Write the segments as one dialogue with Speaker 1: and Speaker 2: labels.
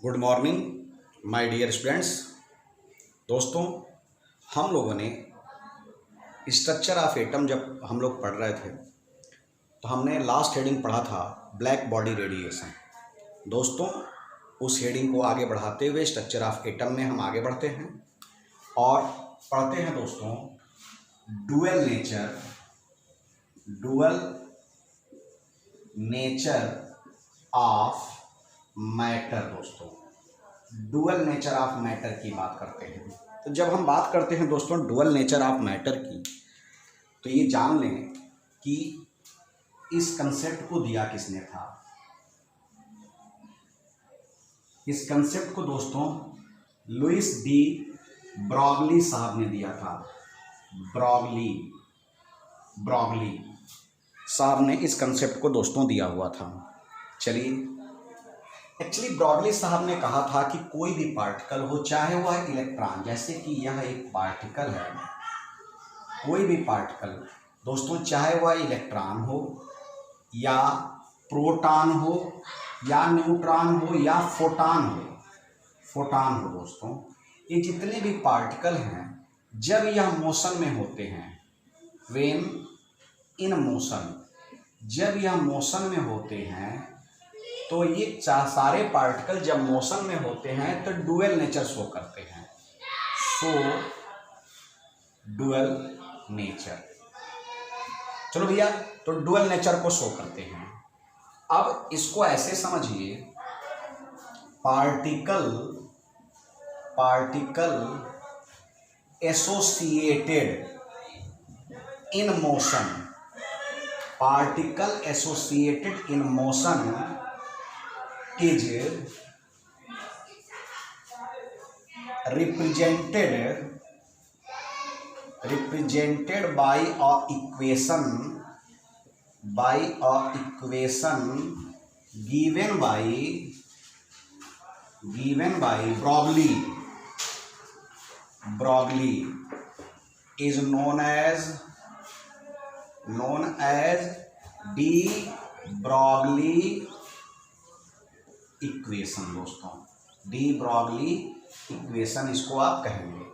Speaker 1: Good morning my dear students. दोस्तों, हम लोगों ने स्ट्रक्चर ऑफ एटम जब हम लोग पढ़ रहे थे तो हमने लास्ट हेडिंग पढ़ा था ब्लैक बॉडी रेडिएशन। दोस्तों, उस हेडिंग को आगे बढ़ाते हुए स्ट्रक्चर ऑफ एटम में हम आगे बढ़ते हैं और पढ़ते हैं दोस्तों डुअल नेचर ऑफ मैटर। दोस्तों, डुअल नेचर ऑफ मैटर की बात करते हैं। तो जब हम बात करते हैं दोस्तों डुअल नेचर ऑफ मैटर की, तो ये जान लें कि इस कंसेप्ट को दिया किसने था। इस कंसेप्ट को दोस्तों लुइस डी ब्रॉगली साहब ने दिया था। ब्रॉगली साहब ने इस कंसेप्ट को दोस्तों दिया हुआ था। चलिए, एक्चुअली ब्रॉगली साहब ने कहा था कि कोई भी पार्टिकल हो, चाहे वह इलेक्ट्रॉन, जैसे कि यह एक पार्टिकल है, कोई भी पार्टिकल दोस्तों, चाहे वह इलेक्ट्रॉन हो या प्रोटॉन हो या न्यूट्रॉन हो या फोटॉन हो दोस्तों, ये जितने भी पार्टिकल हैं जब यह मोशन में होते हैं, व्हेन इन मोशन, जब यह मोशन में होते हैं, तो ये सारे पार्टिकल जब मोशन में होते हैं तो डुअल नेचर शो करते हैं। डुअल नेचर, चलो भैया, तो डुअल नेचर को शो करते हैं। अब इसको ऐसे समझिए, particle associated in motion, particle associated in motion is represented by a equation given by Broglie is known as de Broglie equation. दोस्तों, डी ब्रॉगली इक्वेशन इसको आप कहेंगे।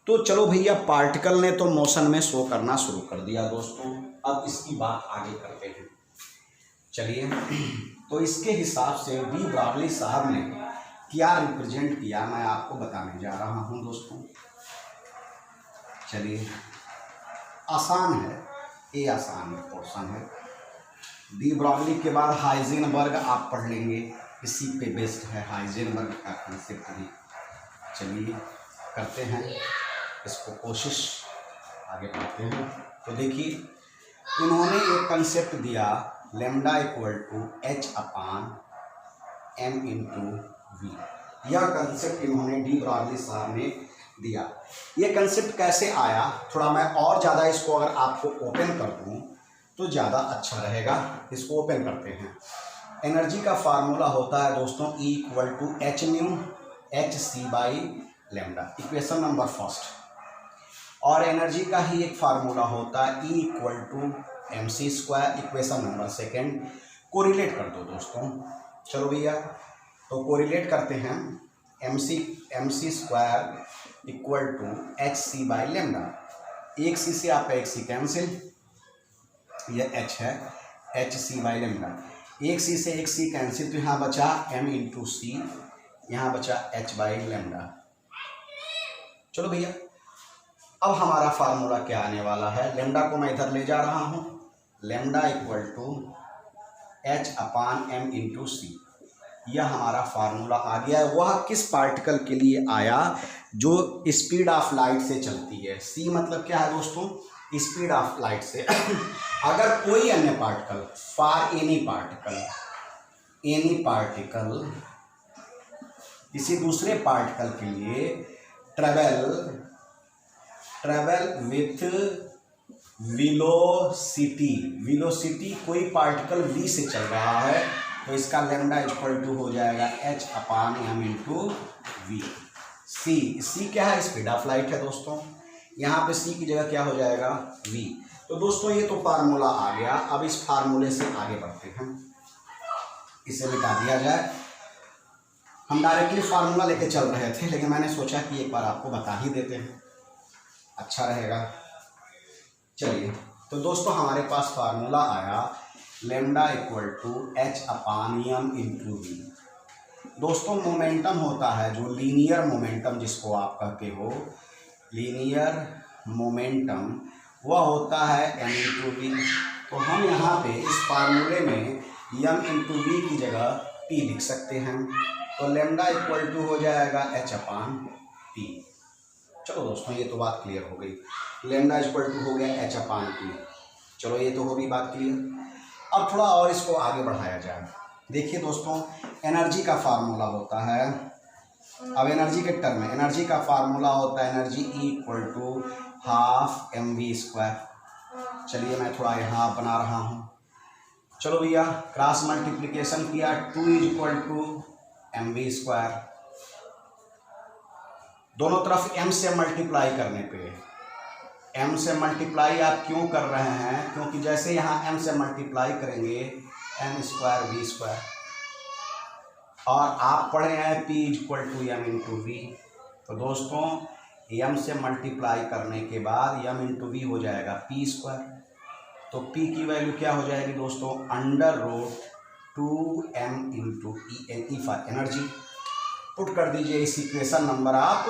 Speaker 1: तो चलो भैया, पार्टिकल ने तो मोशन में शो करना शुरू कर दिया दोस्तों, अब इसकी बात आगे करते हैं। चलिए, तो इसके हिसाब से डी ब्रॉगली साहब ने क्या रिप्रेजेंट किया, मैं आपको बताने जा रहा हूं दोस्तों। चलिए, आसान है, ये आसान पोर्शन है। डी ब्रॉगली के बाद हाइजेनबर्ग आप पढ़ लेंगे, इसी पे बेस्ड है हाइजेनबर्ग का कंसेप्ट भी। चलिए, करते हैं इसको कोशिश, आगे बढ़ते हैं। तो देखिए, इन्होंने एक कंसेप्ट दिया lambda equal to H upon m into v. यह कंसेप्ट इन्होंने डी ब्रॉगली साहब ने दिया। ये कंसेप्ट कैसे आया, थोड़ा मैं और ज़्यादा इसको अगर आपको ओपन कर दूँ तो ज़्यादा अच्छा रहेगा। इसको ओपन करते हैं। एनर्जी का फार्मूला होता है दोस्तों E equal to H new H C by lambda, equation number first. और एनर्जी का ही एक फार्मूला होता है E equal to M C square, equation number second. Correlate कर दो दोस्तों। चलो भैया, तो कोरिलेट करते हैं। M C square equal to H C by lambda. एक सी से आपका एक सी कैंसिल, यह एच है, एच सी बाई लेमडा। एक सी से एक सी कैंसिल, तो यहाँ बचा m इंटू सी, यहाँ बचा h बाई लेमडा। चलो भैया, अब हमारा फार्मूला क्या आने वाला है, लेमडा को मैं इधर ले जा रहा हूँ। Lambda equal to h upon m into C, यह हमारा फार्मूला आ गया है। वह किस पार्टिकल के लिए आया जो स्पीड ऑफ लाइट से चलती है। सी मतलब क्या है दोस्तों, स्पीड ऑफ लाइट से। अगर कोई अन्य पार्टिकल, फॉर एनी पार्टिकल किसी दूसरे पार्टिकल के लिए ट्रेवल विथ वेलोसिटी, कोई पार्टिकल v से चल रहा है, तो इसका लेमडा इक्वल टू हो जाएगा h upon m into V. C क्या है, स्पीड ऑफ लाइट है दोस्तों। यहाँ पे सी की जगह क्या हो जाएगा, v। तो दोस्तों, ये तो फार्मूला आ गया। अब इस फार्मूले से आगे बढ़ते हैं, इसे मिटा दिया जाए। हम डायरेक्टली फार्मूला लेके चल रहे थे, लेकिन मैंने सोचा कि एक बार आपको बता ही देते हैं, अच्छा रहेगा। चलिए, तो दोस्तों हमारे पास फार्मूला आया lambda equal to H upon m into v. दोस्तों मोमेंटम होता है जो लीनियर मोमेंटम जिसको आप कहते हो, लीनियर मोमेंटम, वह होता है एम इंटू वी। तो हम यहाँ पे इस फार्मूले में एम इंटू वी की जगह पी लिख सकते हैं। तो लैम्डा इक्वल टू हो जाएगा एच अपान पी। चलो दोस्तों ये तो बात क्लियर हो गई, लैम्डा इक्वल टू हो गया एच अपान पी। चलो ये तो होगी बात क्लियर। अब थोड़ा और इसको आगे बढ़ाया जाए। देखिए दोस्तों, एनर्जी का फार्मूला होता है, अब एनर्जी के टर्म में एनर्जी का फार्मूला होता है energy E equal to half m v square. चलिए मैं थोड़ा यहाँ बना रहा हूँ। चलो भैया, क्रॉस मल्टीप्लिकेशन किया, 2 is equal to m v square. दोनों तरफ m से मल्टीप्लाई करने पे, m से मल्टीप्लाई आप क्यों कर रहे हैं? क्योंकि जैसे यहाँ m से मल्टीप्लाई करेंगे एम स्क्वायर वी स्क्वायर, और आप पढ़े हैं p equal to m into v. तो दोस्तों m से मल्टीप्लाई करने के बाद m इंटू वी हो जाएगा p स्क्वायर। तो p की वैल्यू क्या हो जाएगी दोस्तों? Under root 2m into E for energy. Put कर दीजिए इस इक्वेशन नंबर आप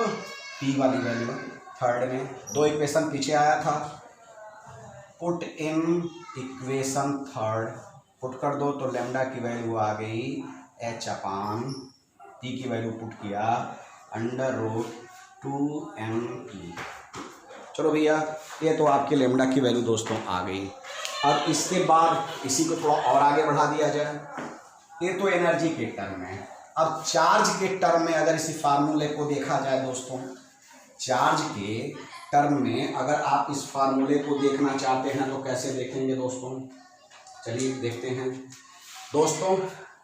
Speaker 1: p वाली वैल्यू थर्ड में, 2 इक्वेशन पीछे आया था। Put in equation third, put कर दो तो लैम्डा की वैल्यू आ गई एच अपान पी की वैल्यू पुट किया अंडर रूट 2m। चलो भैया, ये तो आपके लैम्डा की वैल्यू दोस्तों आ गई। अब इसके बाद इसी को थोड़ा और आगे बढ़ा दिया जाए। ये तो एनर्जी के टर्म में। अब चार्ज के टर्म में अगर इसी फार्मूले को देखा जाए दोस्तों, चार्ज के टर्म में अगर आप इस फार्मूले को देखना चाहते हैं तो कैसे देखेंगे दोस्तों? चलिए देखते हैं। दोस्तों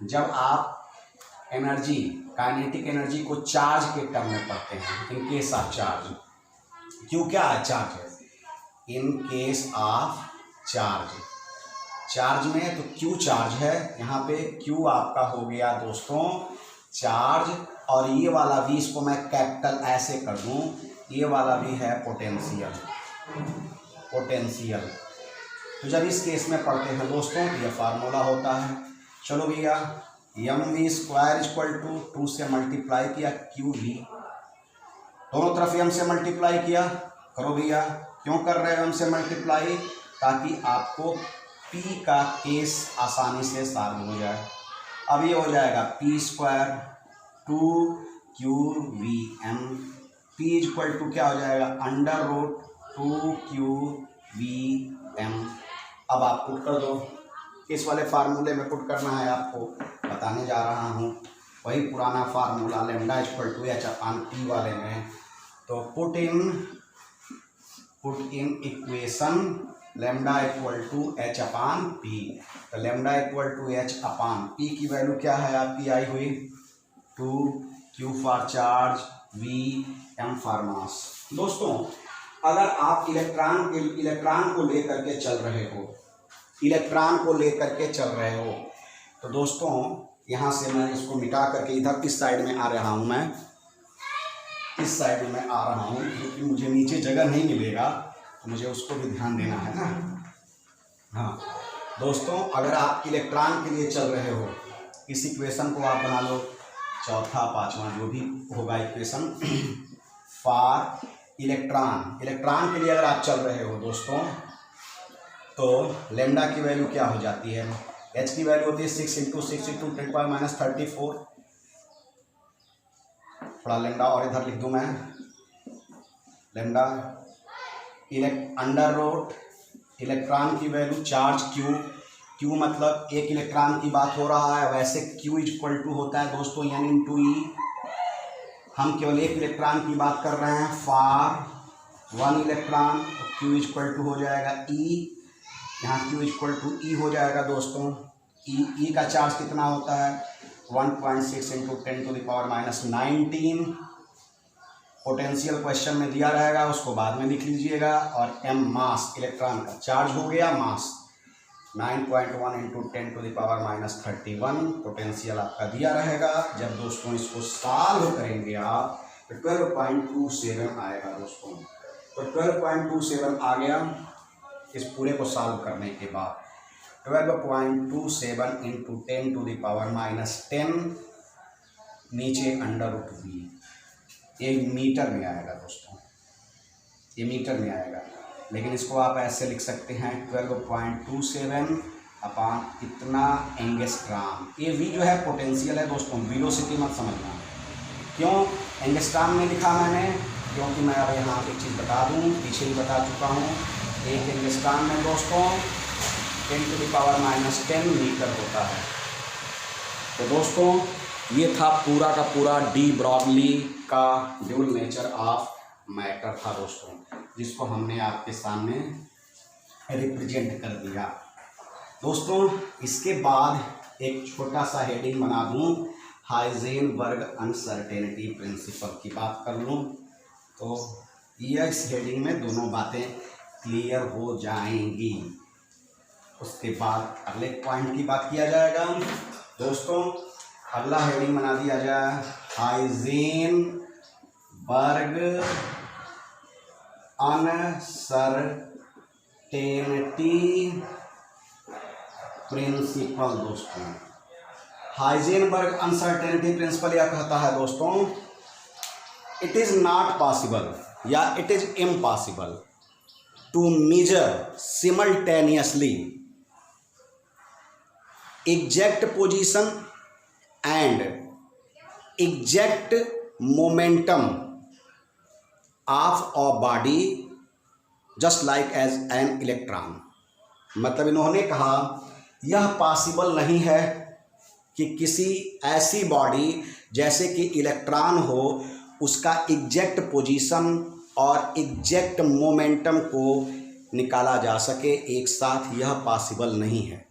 Speaker 1: जब आप एनर्जी, काइनेटिक एनर्जी को चार्ज के टर्म में पढ़ते हैं, इन केस ऑफ चार्ज, क्यों क्या है चार्ज है, in case of charge, charge में तो क्यू चार्ज है, यहाँ पे क्यू आपका हो गया दोस्तों चार्ज, और ये वाला भी, इसको मैं कैपिटल ऐसे कर दूं, ये वाला भी है पोटेंशियल, पोटेंशियल। तो जब इस केस में पढ़ते हैं दोस्तों ये फार्मूला होता है। चलो भैया, m v square equal to 2 से मल्टीप्लाई किया क्यू वी, दोनों तरफ एम से मल्टीप्लाई किया। करो भैया, क्यों कर रहे हो एम से मल्टीप्लाई? ताकि आपको पी का केस आसानी से सॉल्व हो जाए। अब ये हो जाएगा p square 2 q v m, p equal to क्या हो जाएगा? Under root 2 q v m. अब आप पुट कर दो, इस वाले फार्मूले में पुट करना है, आपको बताने जा रहा हूँ वही पुराना formula lambda equal to H upon P वाले में। तो put in equation lambda equal to H upon P. तो lambda equal to H upon P की वैल्यू क्या है आपकी आई हुई 2 Q for charge V M for mass. दोस्तों अगर आप इलेक्ट्रॉन को लेकर के चल रहे हो, इलेक्ट्रॉन को लेकर के चल रहे हो, तो दोस्तों यहाँ से मैं इसको मिटा करके इधर इस साइड में आ रहा हूँ, मैं इस साइड में मैं आ रहा हूँ क्योंकि मुझे नीचे जगह नहीं मिलेगा, तो मुझे उसको भी ध्यान देना है ना। हाँ दोस्तों, अगर आप इलेक्ट्रॉन के लिए चल रहे हो, इस इक्वेशन को आप बना लो, चौथा पांचवा जो भी होगा इक्वेशन फॉर इलेक्ट्रॉन, इलेक्ट्रॉन के लिए अगर आप चल रहे हो दोस्तों, तो लैम्डा की वैल्यू क्या हो जाती है? एच की वैल्यू होती है 6 इंटू 6 इंटू 10⁻34। थोड़ा लैम्डा और इधर लिख दूँ मैं, लैम्डा अंडर रूट इलेक्ट्रॉन की वैल्यू चार्ज क्यू, क्यू मतलब एक इलेक्ट्रॉन की बात हो रहा है, वैसे क्यू इक्वल टू होता है दोस्तों एन इंटू ई, हम केवल एक इलेक्ट्रॉन की बात कर रहे हैं फॉर 1 इलेक्ट्रॉन, तो क्यू इक्वल टू हो जाएगा ई, यहाँ क्यू इक्वल टू ई हो जाएगा दोस्तों। ई का चार्ज कितना होता है? 1.6 इंटू 10⁻⁻19। पोटेंशियल क्वेश्चन में दिया रहेगा, उसको बाद में लिख लीजिएगा। और एम मास, इलेक्ट्रॉन का चार्ज हो गया मास। 9.1 इंटू 10⁻⁻31 पोटेंशियल आपका दिया रहेगा। जब दोस्तों इसको सॉल्व करेंगे आप तो 12.27 आएगा दोस्तों। तो 12.27 आ गया इस पूरे को सॉल्व करने के बाद। 12.27 इंटू 10⁻⁻10 नीचे √v, ये मीटर में आएगा दोस्तों, ये मीटर में आएगा। लेकिन इसको आप ऐसे लिख सकते हैं 12.27 अपान इतना एंगस्ट्राम। ये v जो है पोटेंशियल है दोस्तों, वेलोसिटी मत समझना। क्यों एंगस्ट्राम में लिखा मैंने? क्योंकि मैं अब यहाँ एक चीज़ बता दूँ, पीछे ही बता चुका हूँ। एक एंगस्ट्राम में दोस्तों 10⁻⁻10 मीटर होता है। तो दोस्तों ये था पूरा का पूरा डी ब्रॉगली का ड्यूल नेचर ऑफ मैटर था दोस्तों, जिसको हमने आपके सामने रिप्रेजेंट कर दिया दोस्तों। इसके बाद एक छोटा सा हेडिंग बना दूं, हाइजेनबर्ग अनसर्टेनिटी प्रिंसिपल की बात कर लूं, तो यह इस हेडिंग में दोनों बातें क्लियर हो जाएंगी। उसके बाद अगले पॉइंट की बात किया जाएगा दोस्तों। अगला हेडिंग बना दिया जाए हाइजेनबर्ग अनसर्टेनिटी प्रिंसिपल दोस्तों। हाइजेनबर्ग अनसर्टेनिटी प्रिंसिपल यह कहता है दोस्तों, इट इज नॉट पॉसिबल या it is impossible to measure simultaneously exact position and exact momentum of a body just like as an electron. मतलब इन्होंने कहा यह पॉसिबल नहीं है कि किसी ऐसी बॉडी जैसे कि इलेक्ट्रॉन हो, उसका एग्जैक्ट पोजीशन और एग्जैक्ट मोमेंटम को निकाला जा सके एक साथ, यह पॉसिबल नहीं है।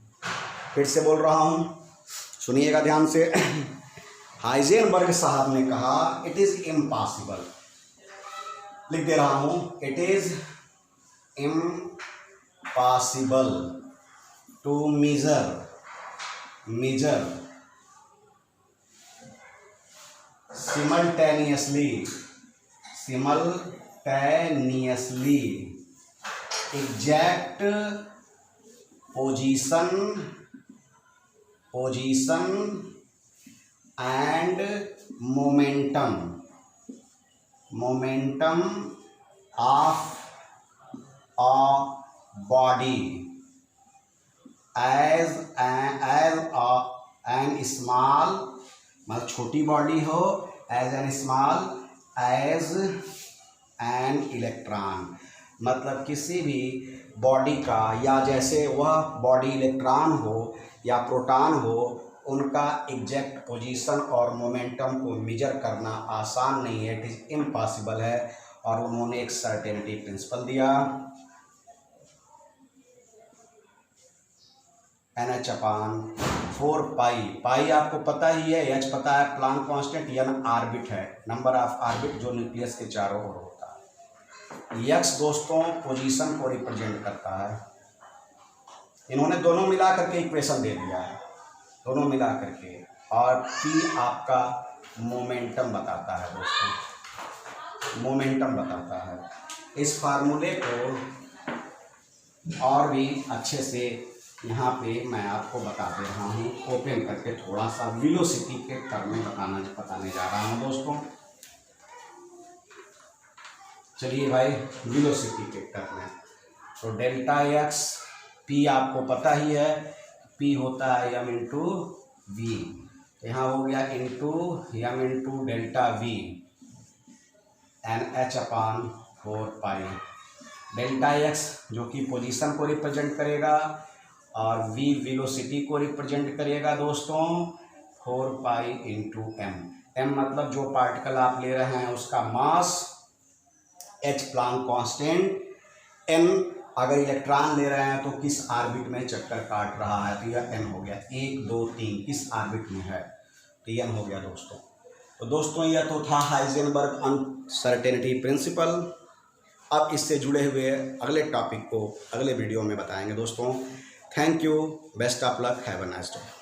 Speaker 1: फिर से बोल रहा हूँ, सुनिएगा ध्यान से। हाइजेनबर्ग साहब ने कहा इट इज़ इम्पॉसिबल, लिख दे रहा हूँ, it is impossible to measure simultaneously exact position and momentum of a body as an small, मतलब छोटी बॉडी हो, as an small as an electron. मतलब किसी भी बॉडी का, या जैसे वह बॉडी इलेक्ट्रॉन हो या प्रोटॉन हो, उनका एग्जैक्ट पोजीशन और मोमेंटम को मेजर करना आसान नहीं है, इट इज़ इम्पॉसिबल है। और उन्होंने एक सर्टेनिटी प्रिंसिपल दिया, NH/4 पाई आपको पता ही है, H पता है प्लांक कांस्टेंट, N ऑर्बिट है, नंबर ऑफ ऑर्बिट जो न्यूक्लियस के चारों ओर होता है। X दोस्तों पोजीशन को रिप्रेजेंट करता है। इन्होंने दोनों मिला करके इक्वेशन दे दिया है, दोनों मिला करके। और P आपका मोमेंटम बताता है दोस्तों, मोमेंटम बताता है। इस फार्मूले को और भी अच्छे से यहाँ पे मैं आपको बता दे रहा हूँ, ओपन करके थोड़ा सा वेलोसिटी के टर्म में बताने जा रहा हूँ दोस्तों। चलिए भाई, वेलोसिटी के टर्म में तो डेल्टा एक्स पी आपको पता ही है, पी होता है m इंटू वी, यहाँ हो गया into m into delta we NH/4 delta x जो कि पोजीशन को रिप्रेजेंट करेगा और v वेलोसिटी को रिप्रेजेंट करेगा दोस्तों 4 इंटू m। m मतलब जो पार्टिकल आप ले रहे हैं उसका मास, h प्लांक कांस्टेंट, n अगर इलेक्ट्रॉन ले रहे हैं तो किस ऑर्बिट में चक्कर काट रहा है, तो यह n हो गया, 1 2 3 किस ऑर्बिट में है, तो n हो गया दोस्तों। तो दोस्तों यह तो था हाइजेनबर्ग अनसर्टेनिटी प्रिंसिपल। अब इससे जुड़े हुए अगले टॉपिक को अगले वीडियो में बताएंगे दोस्तों। Thank you, best of luck, have a nice day.